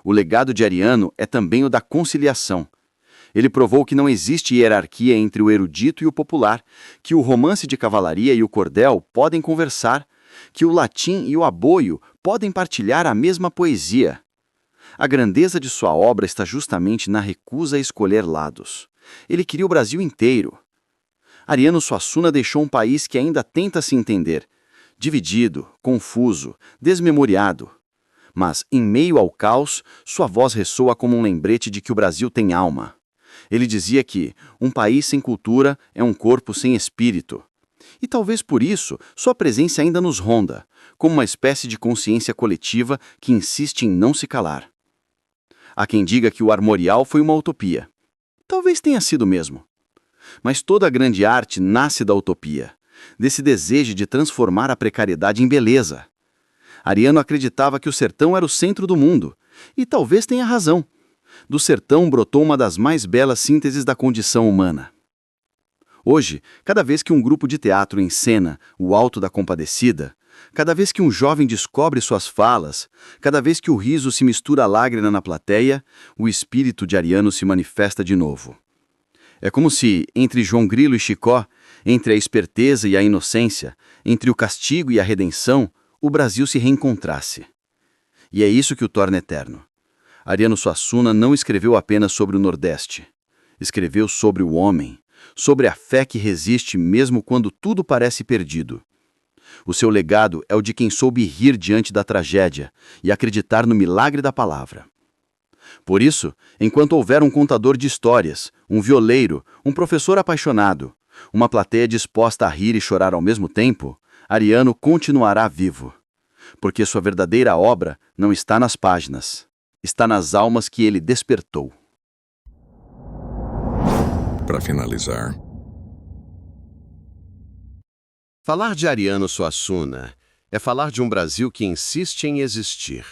O legado de Ariano é também o da conciliação. Ele provou que não existe hierarquia entre o erudito e o popular, que o romance de cavalaria e o cordel podem conversar, que o latim e o aboio podem partilhar a mesma poesia. A grandeza de sua obra está justamente na recusa a escolher lados. Ele queria o Brasil inteiro. Ariano Suassuna deixou um país que ainda tenta se entender, dividido, confuso, desmemoriado. Mas, em meio ao caos, sua voz ressoa como um lembrete de que o Brasil tem alma. Ele dizia que um país sem cultura é um corpo sem espírito. E talvez por isso sua presença ainda nos ronda, como uma espécie de consciência coletiva que insiste em não se calar. Há quem diga que o armorial foi uma utopia. Talvez tenha sido mesmo. Mas toda grande arte nasce da utopia, desse desejo de transformar a precariedade em beleza. Ariano acreditava que o sertão era o centro do mundo, e talvez tenha razão. Do sertão brotou uma das mais belas sínteses da condição humana. Hoje, cada vez que um grupo de teatro encena o Alto da Compadecida, cada vez que um jovem descobre suas falas, cada vez que o riso se mistura à lágrima na plateia, o espírito de Ariano se manifesta de novo. É como se, entre João Grilo e Chicó, entre a esperteza e a inocência, entre o castigo e a redenção, o Brasil se reencontrasse. E é isso que o torna eterno. Ariano Suassuna não escreveu apenas sobre o Nordeste. Escreveu sobre o homem, sobre a fé que resiste mesmo quando tudo parece perdido. O seu legado é o de quem soube rir diante da tragédia e acreditar no milagre da palavra. Por isso, enquanto houver um contador de histórias, um violeiro, um professor apaixonado, uma plateia disposta a rir e chorar ao mesmo tempo, Ariano continuará vivo. Porque sua verdadeira obra não está nas páginas, está nas almas que ele despertou. Para finalizar, Falar de Ariano Suassuna é falar de um Brasil que insiste em existir.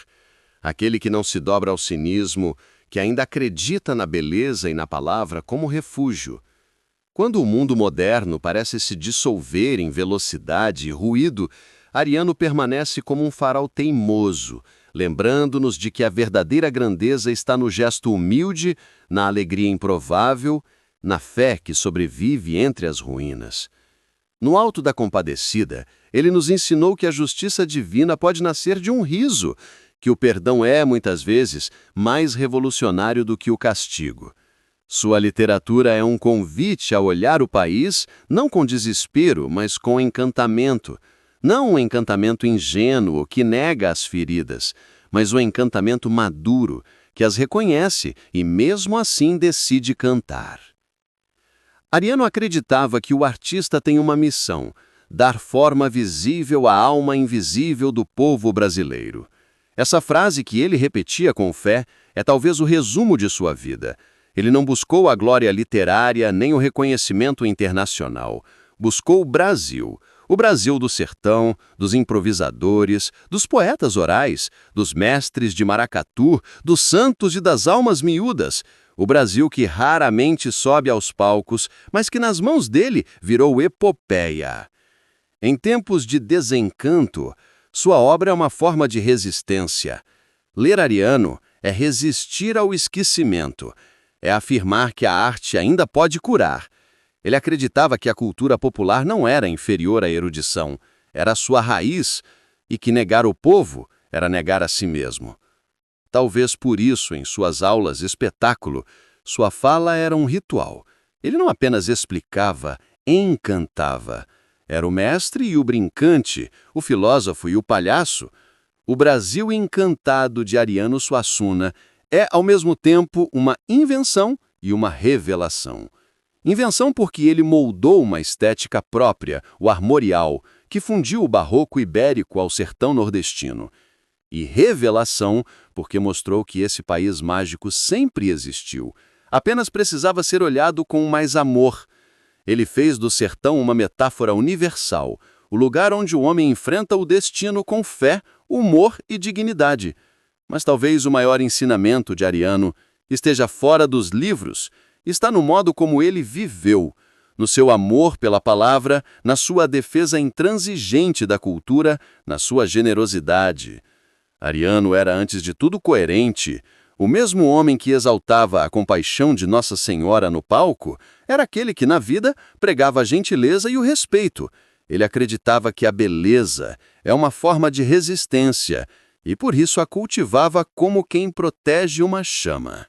Aquele que não se dobra ao cinismo, que ainda acredita na beleza e na palavra como refúgio. Quando o mundo moderno parece se dissolver em velocidade e ruído, Ariano permanece como um farol teimoso, lembrando-nos de que a verdadeira grandeza está no gesto humilde, na alegria improvável, na fé que sobrevive entre as ruínas. No Alto da Compadecida, ele nos ensinou que a justiça divina pode nascer de um riso, que o perdão é, muitas vezes, mais revolucionário do que o castigo. Sua literatura é um convite a olhar o país não com desespero, mas com encantamento. Não um encantamento ingênuo que nega as feridas, mas um encantamento maduro que as reconhece e mesmo assim decide cantar. Ariano acreditava que o artista tem uma missão: dar forma visível à alma invisível do povo brasileiro. Essa frase que ele repetia com fé é talvez o resumo de sua vida. Ele não buscou a glória literária nem o reconhecimento internacional. Buscou o Brasil do sertão, dos improvisadores, dos poetas orais, dos mestres de maracatu, dos santos e das almas miúdas. O Brasil que raramente sobe aos palcos, mas que nas mãos dele virou epopeia. Em tempos de desencanto, sua obra é uma forma de resistência. Ler Ariano é resistir ao esquecimento, é afirmar que a arte ainda pode curar. Ele acreditava que a cultura popular não era inferior à erudição, era sua raiz, e que negar o povo era negar a si mesmo. Talvez por isso, em suas aulas espetáculo, sua fala era um ritual. Ele não apenas explicava, encantava. Era o mestre e o brincante, o filósofo e o palhaço. O Brasil encantado de Ariano Suassuna é, ao mesmo tempo, uma invenção e uma revelação. Invenção porque ele moldou uma estética própria, o armorial, que fundiu o barroco ibérico ao sertão nordestino. E revelação porque mostrou que esse país mágico sempre existiu, apenas precisava ser olhado com mais amor. Ele fez do sertão uma metáfora universal, o lugar onde o homem enfrenta o destino com fé, humor e dignidade. Mas talvez o maior ensinamento de Ariano esteja fora dos livros, está no modo como ele viveu, no seu amor pela palavra, na sua defesa intransigente da cultura, na sua generosidade. Ariano era, antes de tudo, coerente. O mesmo homem que exaltava a compaixão de Nossa Senhora no palco era aquele que, na vida, pregava a gentileza e o respeito. Ele acreditava que a beleza é uma forma de resistência e por isso a cultivava como quem protege uma chama.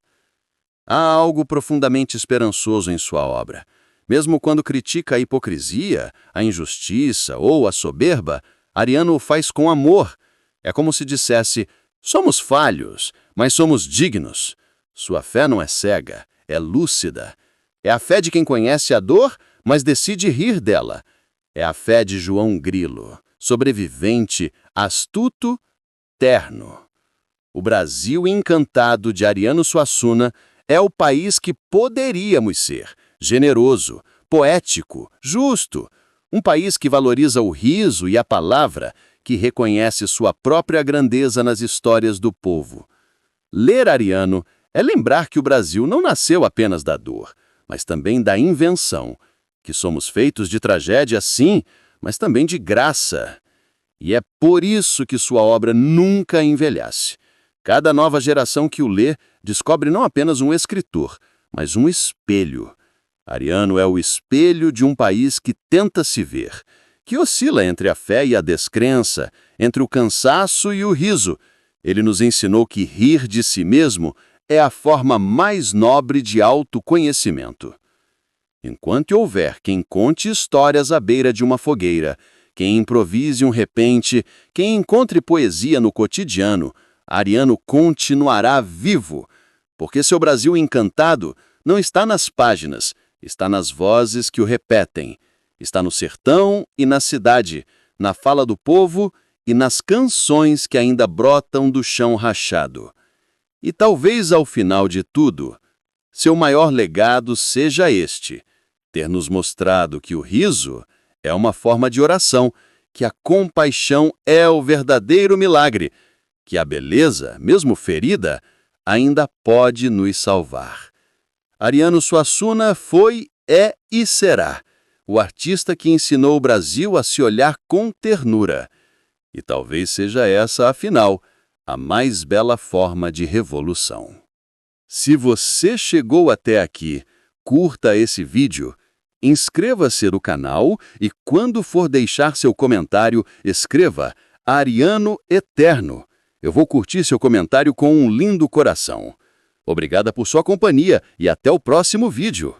Há algo profundamente esperançoso em sua obra. Mesmo quando critica a hipocrisia, a injustiça ou a soberba, Ariano o faz com amor. É como se dissesse: somos falhos, mas somos dignos. Sua fé não é cega, é lúcida. É a fé de quem conhece a dor, mas decide rir dela. É a fé de João Grilo, sobrevivente, astuto, terno. O Brasil encantado de Ariano Suassuna é o país que poderíamos ser: generoso, poético, justo. Um país que valoriza o riso e a palavra, que reconhece sua própria grandeza nas histórias do povo. Ler Ariano é lembrar que o Brasil não nasceu apenas da dor, mas também da invenção, que somos feitos de tragédia, sim, mas também de graça. E é por isso que sua obra nunca envelhece. Cada nova geração que o lê descobre não apenas um escritor, mas um espelho. Ariano é o espelho de um país que tenta se ver, que oscila entre a fé e a descrença, entre o cansaço e o riso. Ele nos ensinou que rir de si mesmo é a forma mais nobre de autoconhecimento. Enquanto houver quem conte histórias à beira de uma fogueira, quem improvise um repente, quem encontre poesia no cotidiano, Ariano continuará vivo, porque seu Brasil encantado não está nas páginas, está nas vozes que o repetem, está no sertão e na cidade, na fala do povo e nas canções que ainda brotam do chão rachado. E talvez ao final de tudo, seu maior legado seja este: ter nos mostrado que o riso é uma forma de oração, que a compaixão é o verdadeiro milagre, que a beleza, mesmo ferida, ainda pode nos salvar. Ariano Suassuna foi, é e será o artista que ensinou o Brasil a se olhar com ternura. E talvez seja essa, afinal, a mais bela forma de revolução. Se você chegou até aqui, curta esse vídeo, inscreva-se no canal e, quando for deixar seu comentário, escreva Ariano Eterno. Eu vou curtir seu comentário com um lindo coração. Obrigada por sua companhia e até o próximo vídeo.